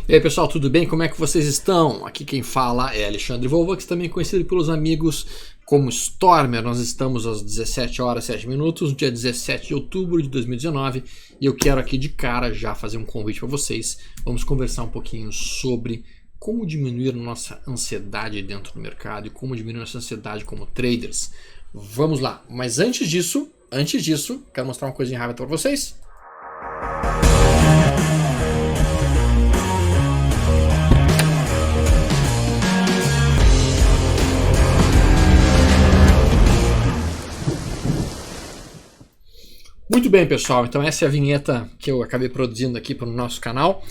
E aí pessoal, tudo bem? Como é que vocês estão? Aqui quem fala é Alexandre Volvax, também conhecido pelos amigos como Stormer. Nós estamos às 17 horas 7 minutos, no dia 17 de outubro de 2019, e eu quero aqui de cara já fazer um convite para vocês. Vamos conversar um pouquinho sobre como diminuir nossa ansiedade dentro do mercado e como diminuir nossa ansiedade como traders. Vamos lá, mas antes disso, quero mostrar uma coisinha rápida para vocês. Muito bem, pessoal, então essa é a vinheta que eu acabei produzindo aqui para o nosso canal.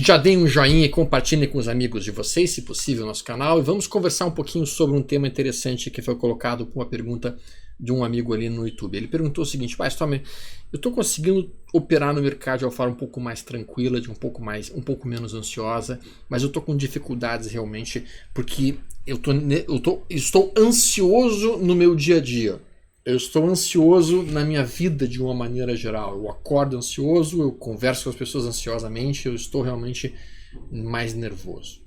Já deem um joinha e compartilhem com os amigos de vocês, se possível, o nosso canal. E vamos conversar um pouquinho sobre um tema interessante que foi colocado por uma pergunta de um amigo ali no YouTube. Ele perguntou o seguinte: Stormer, eu estou conseguindo operar no mercado de uma forma um pouco mais tranquila, um pouco menos ansiosa, mas eu estou com dificuldades realmente porque estou ansioso no meu dia a dia. Eu estou ansioso na minha vida de uma maneira geral. Eu acordo ansioso, eu converso com as pessoas ansiosamente, eu estou realmente mais nervoso.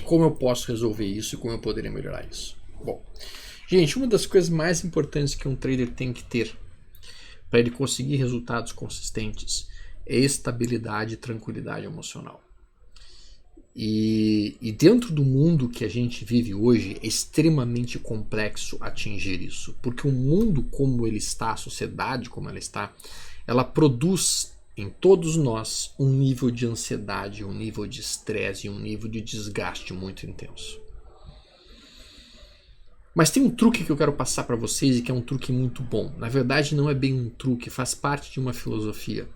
Como eu posso resolver isso e como eu poderia melhorar isso? Bom, gente, uma das coisas mais importantes que um trader tem que ter para ele conseguir resultados consistentes é estabilidade e tranquilidade emocional. E dentro do mundo que a gente vive hoje é extremamente complexo atingir isso, porque o mundo como ele está, a sociedade como ela está, ela produz em todos nós um nível de ansiedade, um nível de estresse e um nível de desgaste muito intenso. Mas tem um truque que eu quero passar para vocês e que é um truque muito bom. Na verdade não é bem um truque, faz parte de uma filosofia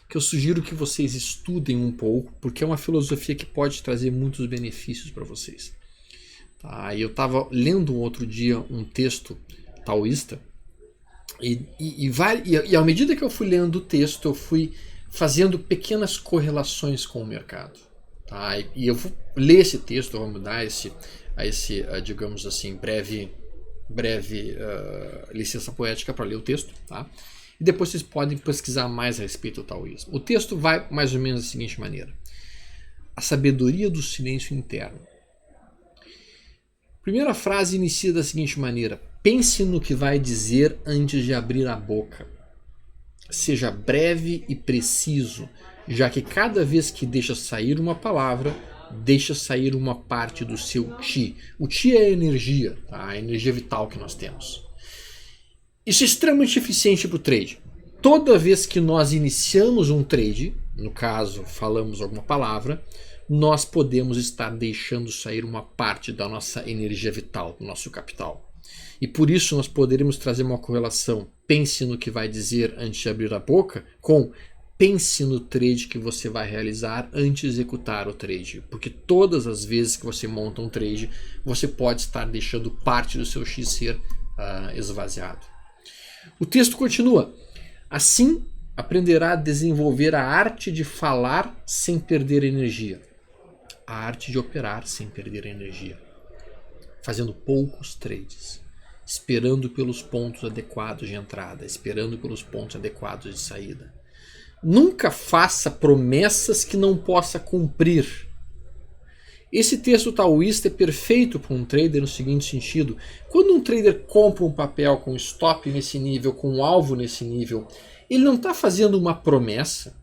que eu sugiro que vocês estudem um pouco, porque é uma filosofia que pode trazer muitos benefícios para vocês. Tá? Eu estava lendo um outro dia um texto taoísta e à medida que eu fui lendo o texto, eu fui fazendo pequenas correlações com o mercado. Tá? E eu vou ler esse texto, vamos dar esse digamos assim, breve licença poética para ler o texto, tá? E depois vocês podem pesquisar mais a respeito do taoísmo. O texto vai mais ou menos da seguinte maneira: a sabedoria do silêncio interno. Primeira frase inicia da seguinte maneira: pense no que vai dizer antes de abrir a boca. Seja breve e preciso, já que cada vez que deixa sair uma palavra, deixa sair uma parte do seu chi. O chi é a energia, tá? A energia vital que nós temos. Isso é extremamente eficiente para o trade. Toda vez que nós iniciamos um trade, no caso falamos alguma palavra, nós podemos estar deixando sair uma parte da nossa energia vital, do nosso capital. E por isso nós poderíamos trazer uma correlação: pense no que vai dizer antes de abrir a boca, com pense no trade que você vai realizar antes de executar o trade. Porque todas as vezes que você monta um trade, você pode estar deixando parte do seu X ser esvaziado. O texto continua: assim aprenderá a desenvolver a arte de falar sem perder energia, a arte de operar sem perder energia, fazendo poucos trades, esperando pelos pontos adequados de entrada, esperando pelos pontos adequados de saída. Nunca faça promessas que não possa cumprir. Esse texto taoísta é perfeito para um trader no seguinte sentido: quando um trader compra um papel com stop nesse nível, com um alvo nesse nível, ele não está fazendo uma promessa.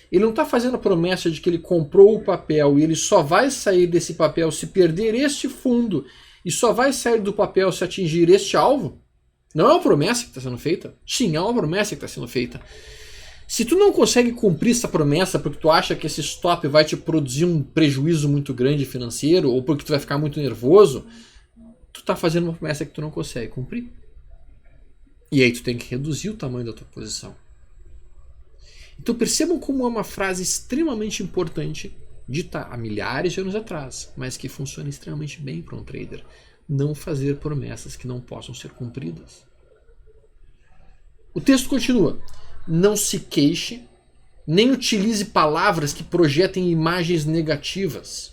Ele não está fazendo a promessa de que ele comprou o papel e ele só vai sair desse papel se perder este fundo e só vai sair do papel se atingir este alvo. Não é uma promessa que está sendo feita? Sim, é uma promessa que está sendo feita. Se tu não consegue cumprir essa promessa porque tu acha que esse stop vai te produzir um prejuízo muito grande financeiro ou porque tu vai ficar muito nervoso, tu está fazendo uma promessa que tu não consegue cumprir. E aí tu tem que reduzir o tamanho da tua posição. Então percebam como é uma frase extremamente importante, dita há milhares de anos atrás, mas que funciona extremamente bem para um trader: não fazer promessas que não possam ser cumpridas. O texto continua: não se queixe, nem utilize palavras que projetem imagens negativas,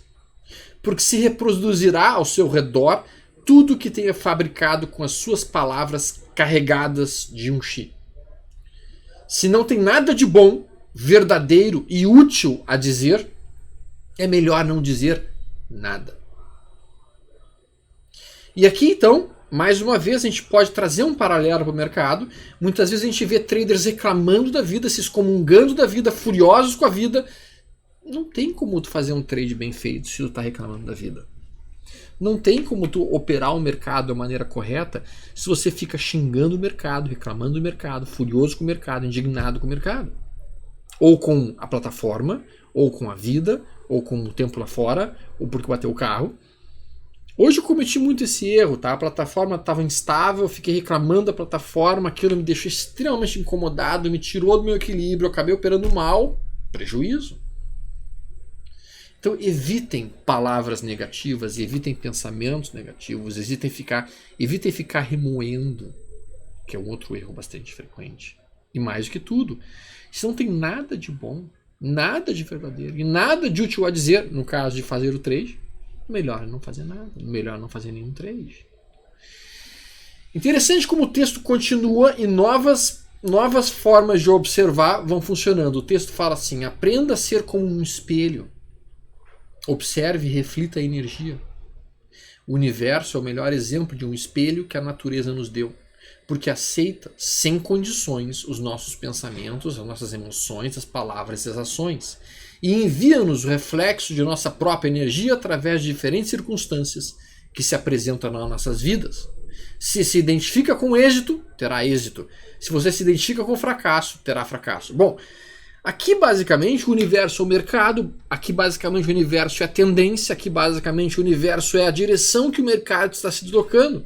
porque se reproduzirá ao seu redor tudo que tenha fabricado com as suas palavras carregadas de um chi. Se não tem nada de bom, verdadeiro e útil a dizer, é melhor não dizer nada. E aqui então, mais uma vez, a gente pode trazer um paralelo para o mercado. Muitas vezes a gente vê traders reclamando da vida, se excomungando da vida, furiosos com a vida. Não tem como tu fazer um trade bem feito se tu está reclamando da vida. Não tem como tu operar o mercado da maneira correta se você fica xingando o mercado, reclamando do mercado, furioso com o mercado, indignado com o mercado. Ou com a plataforma, ou com a vida, ou com o tempo lá fora, ou porque bateu o carro. Hoje eu cometi muito esse erro, tá? A plataforma estava instável, eu fiquei reclamando da plataforma, aquilo me deixou extremamente incomodado, me tirou do meu equilíbrio, eu acabei operando mal, prejuízo. Então evitem palavras negativas, evitem pensamentos negativos, evitem ficar remoendo, que é um outro erro bastante frequente. E mais do que tudo, isso não tem nada de bom, nada de verdadeiro e nada de útil a dizer no caso de fazer o trade. Melhor não fazer nada, melhor não fazer nenhum trade. Interessante como o texto continua e novas formas de observar vão funcionando. O texto fala assim: aprenda a ser como um espelho. Observe e reflita a energia. O universo é o melhor exemplo de um espelho que a natureza nos deu, porque aceita sem condições os nossos pensamentos, as nossas emoções, as palavras e as ações, e envia-nos o reflexo de nossa própria energia através de diferentes circunstâncias que se apresentam nas nossas vidas. Se se identifica com êxito, terá êxito. Se você se identifica com fracasso, terá fracasso. Bom, aqui basicamente o universo é o mercado, aqui basicamente o universo é a tendência, aqui basicamente o universo é a direção que o mercado está se deslocando.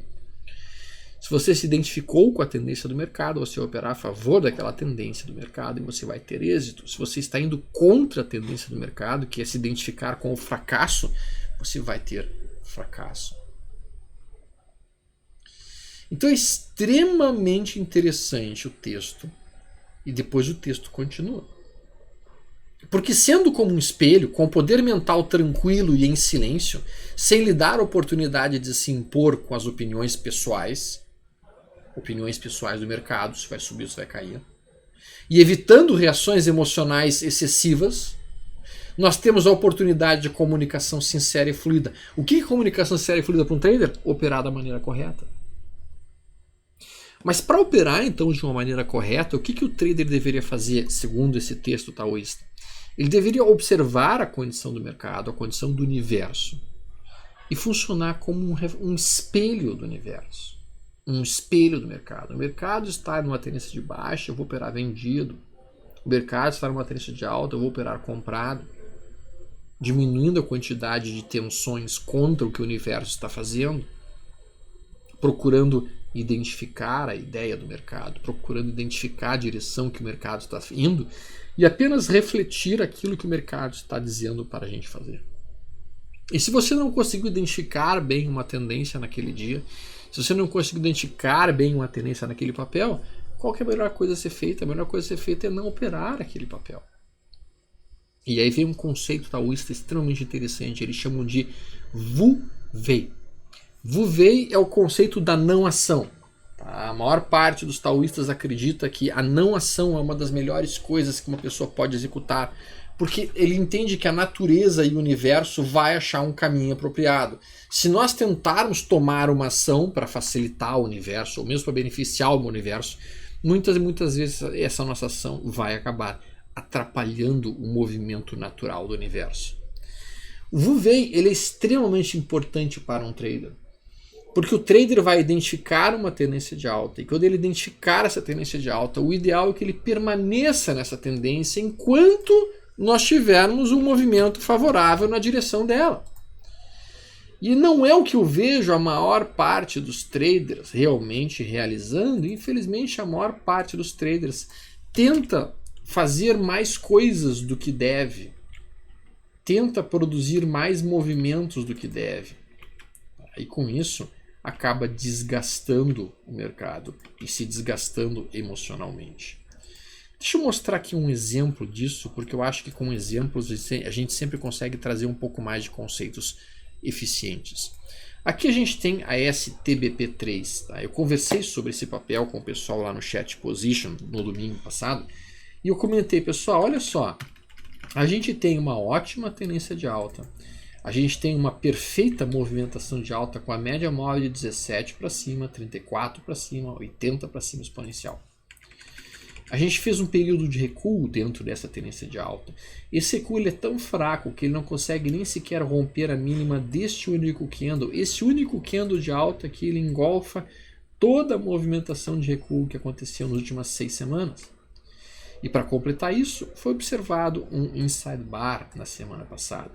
Se você se identificou com a tendência do mercado, você vai operar a favor daquela tendência do mercado e você vai ter êxito. Se você está indo contra a tendência do mercado, que é se identificar com o fracasso, você vai ter fracasso. Então é extremamente interessante o texto e depois o texto continua. Porque sendo como um espelho, com poder mental tranquilo e em silêncio, sem lhe dar a oportunidade de se impor com as opiniões pessoais do mercado, se vai subir ou se vai cair, e evitando reações emocionais excessivas, nós temos a oportunidade de comunicação sincera e fluida. O que é comunicação sincera e fluida para um trader? Operar da maneira correta. Mas para operar então de uma maneira correta, o que o trader deveria fazer, segundo esse texto taoísta? Ele deveria observar a condição do mercado, a condição do universo, e funcionar como um espelho do universo. Um espelho do mercado. O mercado está numa tendência de baixa, eu vou operar vendido. O mercado está numa tendência de alta, eu vou operar comprado. Diminuindo a quantidade de tensões contra o que o universo está fazendo. Procurando identificar a ideia do mercado. Procurando identificar a direção que o mercado está indo. E apenas refletir aquilo que o mercado está dizendo para a gente fazer. E se você não conseguiu identificar bem uma tendência naquele dia, se você não conseguir identificar bem uma tendência naquele papel, qual que é a melhor coisa a ser feita? A melhor coisa a ser feita é não operar aquele papel. E aí vem um conceito taoísta extremamente interessante, eles chamam de Wu Wei. Wu Wei é o conceito da não ação. A maior parte dos taoístas acredita que a não ação é uma das melhores coisas que uma pessoa pode executar, porque ele entende que a natureza e o universo vai achar um caminho apropriado. Se nós tentarmos tomar uma ação para facilitar o universo, ou mesmo para beneficiar o universo, muitas vezes essa nossa ação vai acabar atrapalhando o movimento natural do universo. O Wu Wei ele é extremamente importante para um trader, porque o trader vai identificar uma tendência de alta, e quando ele identificar essa tendência de alta, o ideal é que ele permaneça nessa tendência enquanto nós tivermos um movimento favorável na direção dela. E não é o que eu vejo a maior parte dos traders realmente realizando. Infelizmente, a maior parte dos traders tenta fazer mais coisas do que deve. Tenta produzir mais movimentos do que deve. E com isso, acaba desgastando o mercado e se desgastando emocionalmente. Deixa eu mostrar aqui um exemplo disso, porque eu acho que com exemplos a gente sempre consegue trazer um pouco mais de conceitos eficientes. Aqui a gente tem a STBP3. Tá? Eu conversei sobre esse papel com o pessoal lá no Chat Position no domingo passado, e eu comentei, pessoal, olha só, A gente tem uma ótima tendência de alta. A gente tem uma perfeita movimentação de alta com a média móvel de 17 para cima, 34 para cima, 80 para cima exponencial. A gente fez um período de recuo dentro dessa tendência de alta. Esse recuo ele é tão fraco que ele não consegue nem sequer romper a mínima deste único candle. Esse único candle de alta que ele engolfa toda a movimentação de recuo que aconteceu nas últimas 6 semanas. E para completar isso, foi observado um inside bar na semana passada.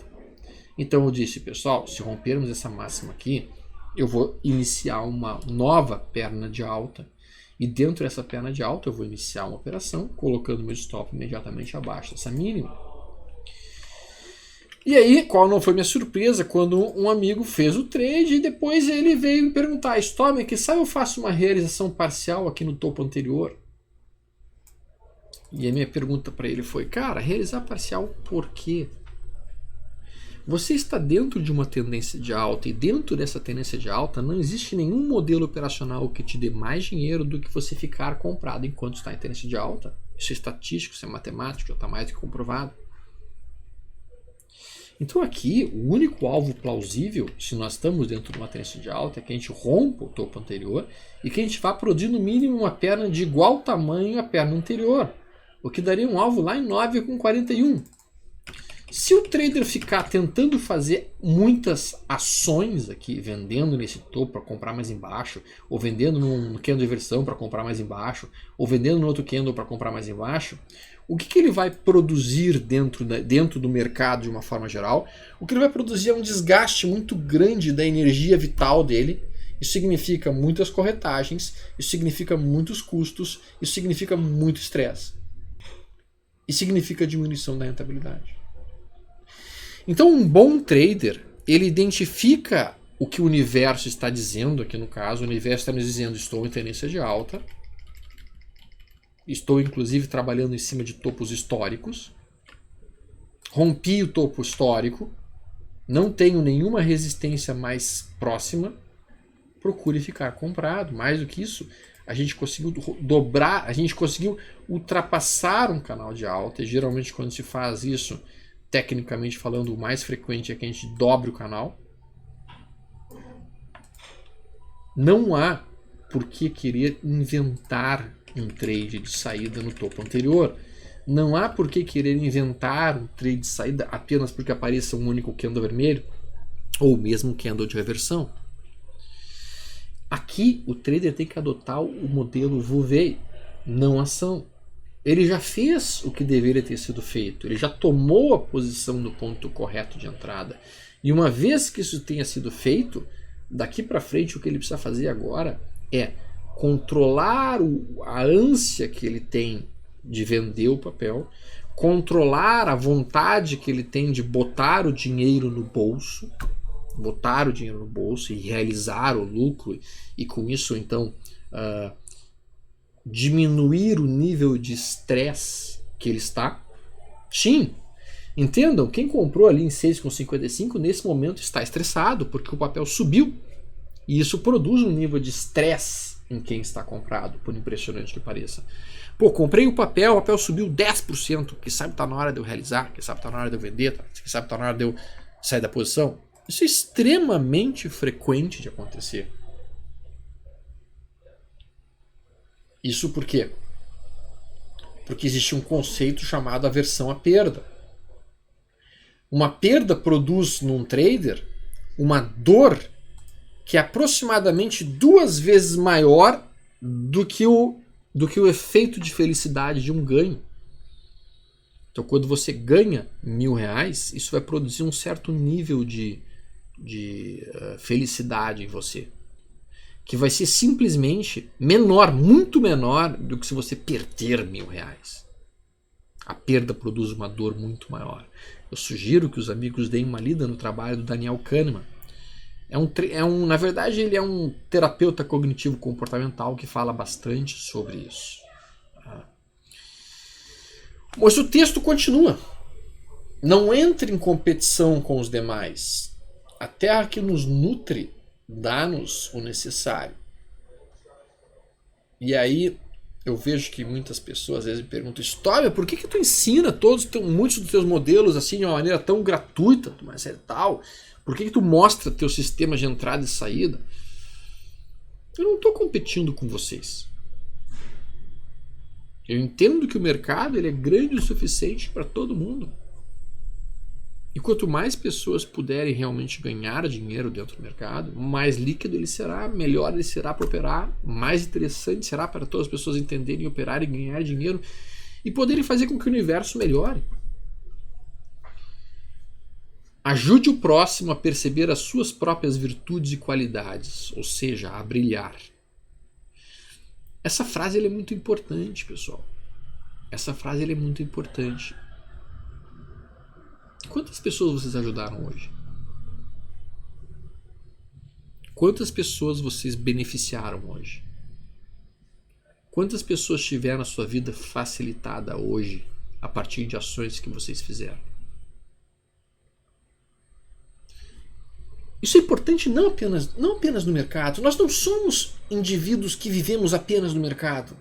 Então eu disse, pessoal, se rompermos essa máxima aqui, eu vou iniciar uma nova perna de alta. E dentro dessa perna de alta eu vou iniciar uma operação, colocando meu stop imediatamente abaixo dessa mínima. E aí, qual não foi minha surpresa quando um amigo fez o trade e depois ele veio me perguntar, Storm, que sabe eu faço uma realização parcial aqui no topo anterior? E a minha pergunta para ele foi, cara, realizar parcial por quê? Você está dentro de uma tendência de alta e dentro dessa tendência de alta não existe nenhum modelo operacional que te dê mais dinheiro do que você ficar comprado enquanto está em tendência de alta. Isso é estatístico, isso é matemático, já está mais do que comprovado. Então aqui, o único alvo plausível, se nós estamos dentro de uma tendência de alta, é que a gente rompa o topo anterior e que a gente vá produzir no mínimo uma perna de igual tamanho à perna anterior, o que daria um alvo lá em 9,41. Se o trader ficar tentando fazer muitas ações aqui, vendendo nesse topo para comprar mais embaixo, ou vendendo num candle de versão para comprar mais embaixo, ou vendendo no outro candle para comprar mais embaixo, o que ele vai produzir dentro do mercado de uma forma geral? O que ele vai produzir é um desgaste muito grande da energia vital dele. Isso significa muitas corretagens, isso significa muitos custos, isso significa muito estresse. E significa diminuição da rentabilidade. Então um bom trader, ele identifica o que o universo está dizendo, aqui no caso, o universo está nos dizendo, estou em tendência de alta, estou inclusive trabalhando em cima de topos históricos, rompi o topo histórico, não tenho nenhuma resistência mais próxima, procure ficar comprado. Mais do que isso, a gente conseguiu dobrar, a gente conseguiu ultrapassar um canal de alta, e geralmente quando se faz isso, tecnicamente falando, o mais frequente é que a gente dobre o canal. Não há por que querer inventar um trade de saída no topo anterior. Não há por que querer inventar um trade de saída apenas porque apareça um único candle vermelho ou mesmo um candle de reversão. Aqui o trader tem que adotar o modelo Vuvei, não ação. Ele já fez o que deveria ter sido feito, ele já tomou a posição no ponto correto de entrada. E uma vez que isso tenha sido feito, daqui para frente o que ele precisa fazer agora é controlar a ânsia que ele tem de vender o papel, controlar a vontade que ele tem de botar o dinheiro no bolso, e realizar o lucro, e com isso então diminuir o nível de estresse que ele está. Sim, entendam, quem comprou ali em 6,55 nesse momento está estressado porque o papel subiu. E isso produz um nível de estresse em quem está comprado, por impressionante que pareça. Pô, comprei o papel subiu 10%, que sabe está na hora de eu realizar, que sabe está na hora de eu vender, que sabe está na hora de eu sair da posição. Isso é extremamente frequente de acontecer. Isso por quê? Porque existe um conceito chamado aversão à perda. Uma perda produz num trader uma dor que é aproximadamente 2 vezes maior do que o efeito de felicidade de um ganho. Então quando você ganha R$1.000, isso vai produzir um certo nível de felicidade em você, que vai ser simplesmente menor, muito menor do que se você perder R$1.000. A perda produz uma dor muito maior. Eu sugiro que os amigos deem uma lida no trabalho do Daniel Kahneman. Na verdade, ele é um terapeuta cognitivo comportamental que fala bastante sobre isso. Mas o texto continua. Não entre em competição com os demais. A terra que nos nutre dá-nos o necessário. E aí Eu vejo que muitas pessoas às vezes me perguntam: História, por que tu ensina muitos dos teus modelos assim de uma maneira tão gratuita, mas é tal? Por que tu mostra teu sistema de entrada e saída? Eu não estou competindo com vocês. Eu entendo que o mercado ele é grande o suficiente para todo mundo. E quanto mais pessoas puderem realmente ganhar dinheiro dentro do mercado, mais líquido ele será, melhor ele será para operar, mais interessante será para todas as pessoas entenderem, operar e ganhar dinheiro e poderem fazer com que o universo melhore. Ajude o próximo a perceber as suas próprias virtudes e qualidades, ou seja, a brilhar. Essa frase ela é muito importante, pessoal. Essa frase ela é muito importante. Quantas pessoas vocês ajudaram hoje? Quantas pessoas vocês beneficiaram hoje? Quantas pessoas tiveram a sua vida facilitada hoje a partir de ações que vocês fizeram? Isso é importante não apenas no mercado. Nós não somos indivíduos que vivemos apenas no mercado.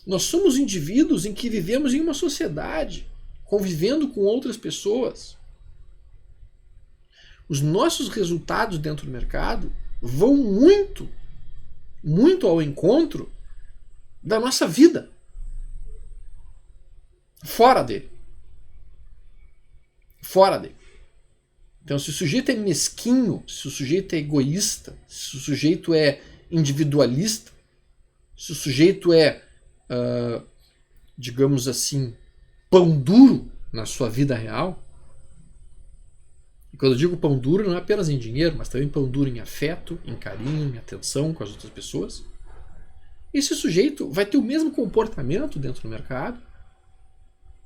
Nós somos indivíduos em que vivemos em uma sociedade, convivendo com outras pessoas. Os nossos resultados dentro do mercado vão muito ao encontro da nossa vida. Fora dele. Fora dele. Então, se o sujeito é mesquinho, se o sujeito é egoísta, se o sujeito é individualista, se o sujeito é, digamos assim, pão duro na sua vida real, e quando eu digo pão duro não é apenas em dinheiro, mas também pão duro em afeto, em carinho, em atenção com as outras pessoas, esse sujeito vai ter o mesmo comportamento dentro do mercado,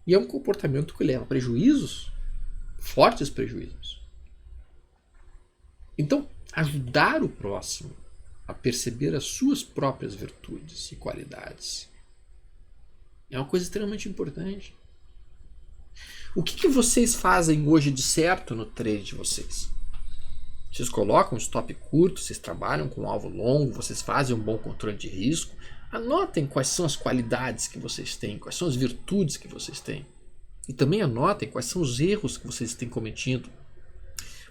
e é um comportamento que leva a prejuízos, fortes prejuízos. Então, ajudar o próximo a perceber as suas próprias virtudes e qualidades é uma coisa extremamente importante. O que vocês fazem hoje de certo no trade de vocês? Vocês colocam um stop curto, vocês trabalham com um alvo longo, vocês fazem um bom controle de risco. Anotem quais são as qualidades que vocês têm, quais são as virtudes que vocês têm. E também anotem quais são os erros que vocês têm cometido.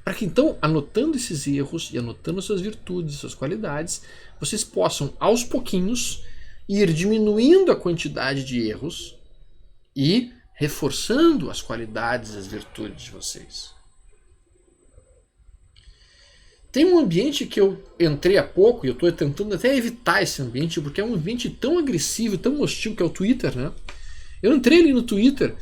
Para que então, anotando esses erros e anotando suas virtudes, suas qualidades, vocês possam, aos pouquinhos, ir diminuindo a quantidade de erros e reforçando as qualidades e as virtudes de vocês. Tem um ambiente que eu entrei há pouco, e eu estou tentando até evitar esse ambiente, porque é um ambiente tão agressivo, tão hostil, que é o Twitter, né? Eu entrei ali no Twitter.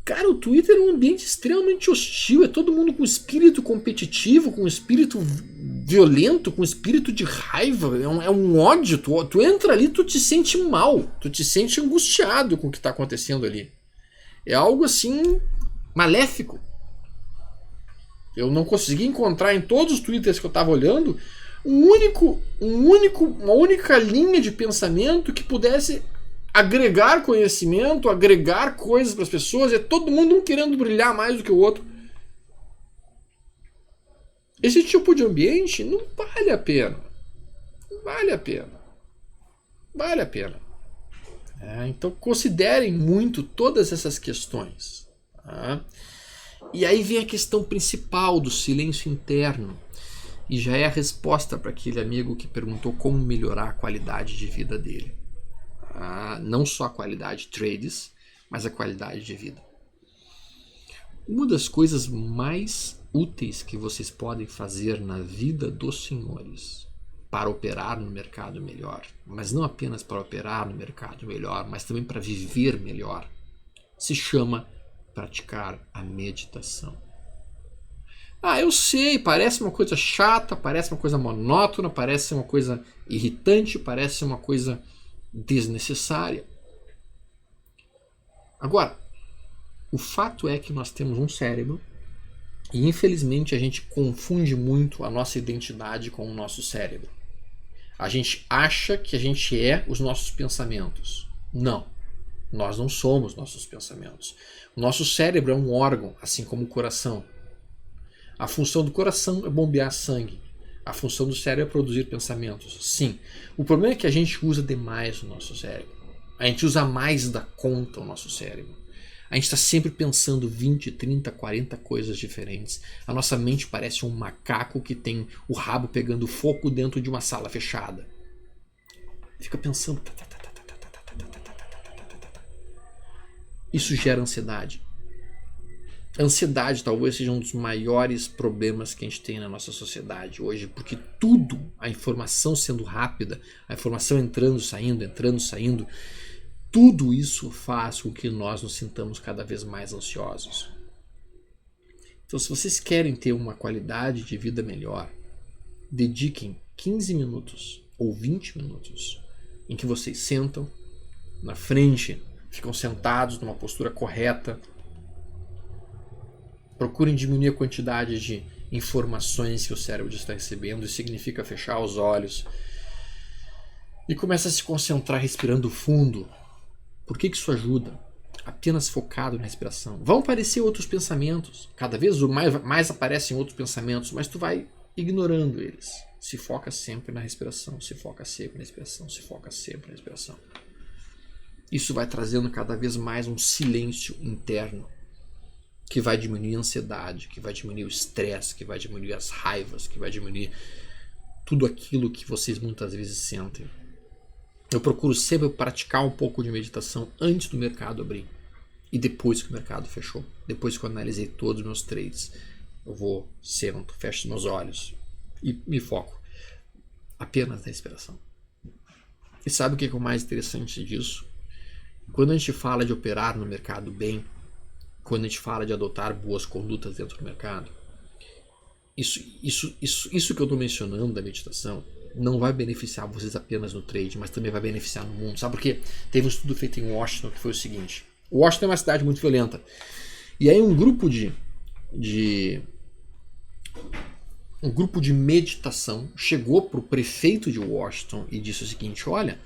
Cara, o Twitter é um ambiente extremamente hostil, é todo mundo com espírito competitivo, com espírito violento, com espírito de raiva, é um ódio. Tu entra ali, tu te sente mal, tu te sente angustiado com o que está acontecendo ali. É algo assim, maléfico. Eu não consegui encontrar em todos os twitters que eu estava olhando uma única linha de pensamento que pudesse agregar conhecimento, agregar coisas para as pessoas. É todo mundo um querendo brilhar mais do que o outro. Esse tipo de ambiente não vale a pena. Não vale a pena. Vale a pena. Então considerem muito todas essas questões. Tá? E aí vem a questão principal do silêncio interno. E já é a resposta para aquele amigo que perguntou como melhorar a qualidade de vida dele. Não só a qualidade de trades, mas a qualidade de vida. Uma das coisas mais úteis que vocês podem fazer na vida dos senhores para operar no mercado melhor, mas não apenas para operar no mercado melhor, mas também para viver melhor, se chama praticar a meditação. Eu sei, parece uma coisa chata, parece uma coisa monótona, parece uma coisa irritante, parece uma coisa desnecessária. Agora, o fato é que nós temos um cérebro e infelizmente a gente confunde muito a nossa identidade com o nosso cérebro. A gente acha que a gente é os nossos pensamentos. Não, nós não somos nossos pensamentos. O nosso cérebro é um órgão, assim como o coração. A função do coração é bombear sangue. A função do cérebro é produzir pensamentos. Sim. O problema é que a gente usa demais o nosso cérebro. A gente usa mais da conta o nosso cérebro. A gente está sempre pensando 20, 30, 40 coisas diferentes. A nossa mente parece um macaco que tem o rabo pegando fogo dentro de uma sala fechada. Fica pensando. Isso gera ansiedade. A ansiedade talvez seja um dos maiores problemas que a gente tem na nossa sociedade hoje, porque tudo, a informação sendo rápida, a informação entrando, saindo, tudo isso faz com que nós nos sintamos cada vez mais ansiosos. Então, se vocês querem ter uma qualidade de vida melhor, dediquem 15 minutos ou 20 minutos em que vocês sentam na frente, ficam sentados numa postura correta. Procurem diminuir a quantidade de informações que o cérebro está recebendo. Isso significa fechar os olhos. E começa a se concentrar respirando fundo. Por que isso ajuda? Apenas focado na respiração. Vão aparecer outros pensamentos. Cada vez mais aparecem outros pensamentos, mas tu vai ignorando eles. Se foca sempre na respiração. Se foca sempre na respiração. Se foca sempre na respiração. Isso vai trazendo cada vez mais um silêncio interno, que vai diminuir a ansiedade, que vai diminuir o estresse, que vai diminuir as raivas, que vai diminuir tudo aquilo que vocês muitas vezes sentem. Eu procuro sempre praticar um pouco de meditação antes do mercado abrir e depois que o mercado fechou. Depois que eu analisei todos os meus trades, eu sento, fecho os meus olhos e me foco apenas na respiração. E sabe o que é o mais interessante disso? Quando a gente fala de operar no mercado bem, quando a gente fala de adotar boas condutas dentro do mercado, isso que eu estou mencionando da meditação não vai beneficiar vocês apenas no trade, mas também vai beneficiar no mundo. Sabe por quê? Teve um estudo feito em Washington que foi o seguinte. Washington é uma cidade muito violenta. E aí um grupo de meditação chegou para o prefeito de Washington e disse o seguinte: olha,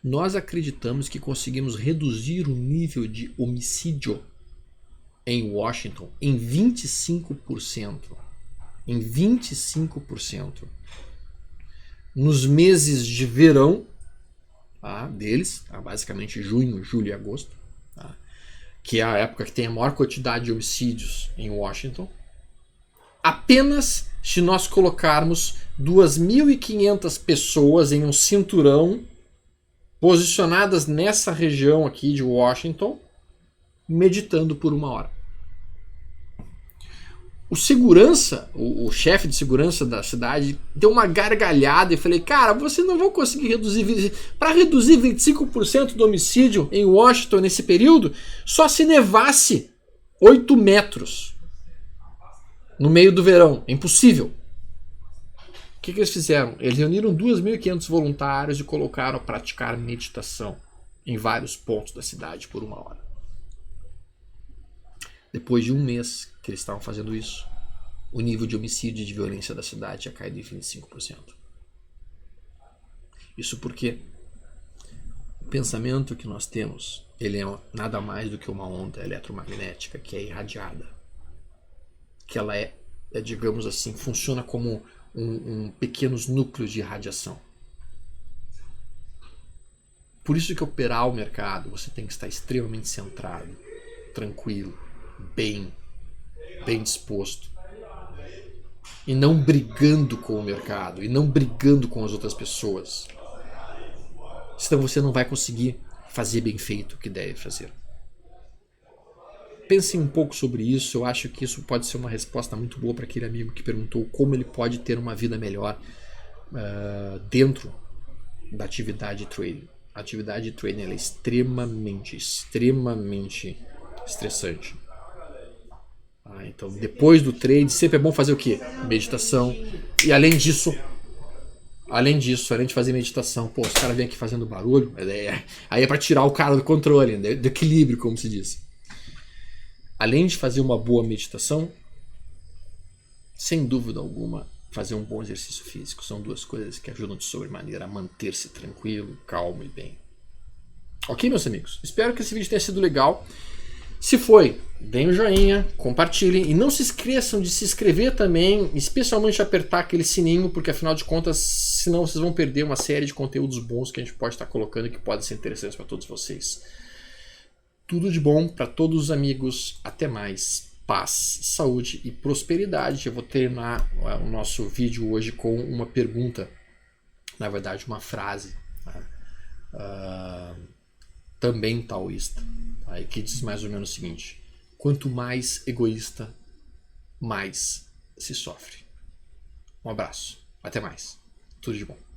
nós acreditamos que conseguimos reduzir o nível de homicídio em Washington em 25%. Em 25%. Nos meses de verão deles, basicamente junho, julho e agosto, que é a época que tem a maior quantidade de homicídios em Washington, apenas se nós colocarmos 2.500 pessoas em um cinturão posicionadas nessa região aqui de Washington, meditando por 1 hora. O segurança, o chefe de segurança da cidade, deu uma gargalhada e falei: cara, vocês não vão conseguir reduzir. Para reduzir 25% do homicídio em Washington nesse período, só se nevasse 8 metros no meio do verão. É impossível. O que eles fizeram? Eles reuniram 2.500 voluntários e colocaram a praticar meditação em vários pontos da cidade por 1 hora. Depois de 1 mês que eles estavam fazendo isso, o nível de homicídio e de violência da cidade tinha caído em 25%. Isso porque o pensamento que nós temos, ele é nada mais do que uma onda eletromagnética que é irradiada. Que ela digamos assim, funciona como pequenos núcleos de radiação. Por isso que operar o mercado, você tem que estar extremamente centrado, tranquilo, bem disposto, e não brigando com o mercado, e não brigando com as outras pessoas. Senão você não vai conseguir fazer bem feito o que deve fazer. Pensem um pouco sobre isso. Eu acho que isso pode ser uma resposta muito boa para aquele amigo que perguntou como ele pode ter uma vida melhor dentro da atividade de trading. A atividade de trading ela é extremamente estressante. Então, depois do trade, sempre é bom fazer o quê? Meditação. E além disso, além de fazer meditação, os caras vêm aqui fazendo barulho, aí é para tirar o cara do controle, do equilíbrio, como se diz. Além de fazer uma boa meditação, sem dúvida alguma, fazer um bom exercício físico. São 2 coisas que ajudam de sobremaneira a manter-se tranquilo, calmo e bem. Ok, meus amigos? Espero que esse vídeo tenha sido legal. Se foi, deem um joinha, compartilhem e não se esqueçam de se inscrever também, especialmente apertar aquele sininho, porque afinal de contas, senão vocês vão perder uma série de conteúdos bons que a gente pode estar colocando e que podem ser interessantes para todos vocês. Tudo de bom para todos os amigos, até mais, paz, saúde e prosperidade. Eu vou terminar o nosso vídeo hoje com uma pergunta, na verdade uma frase, também taoísta, tá? Que diz mais ou menos o seguinte: quanto mais egoísta, mais se sofre. Um abraço, até mais, tudo de bom.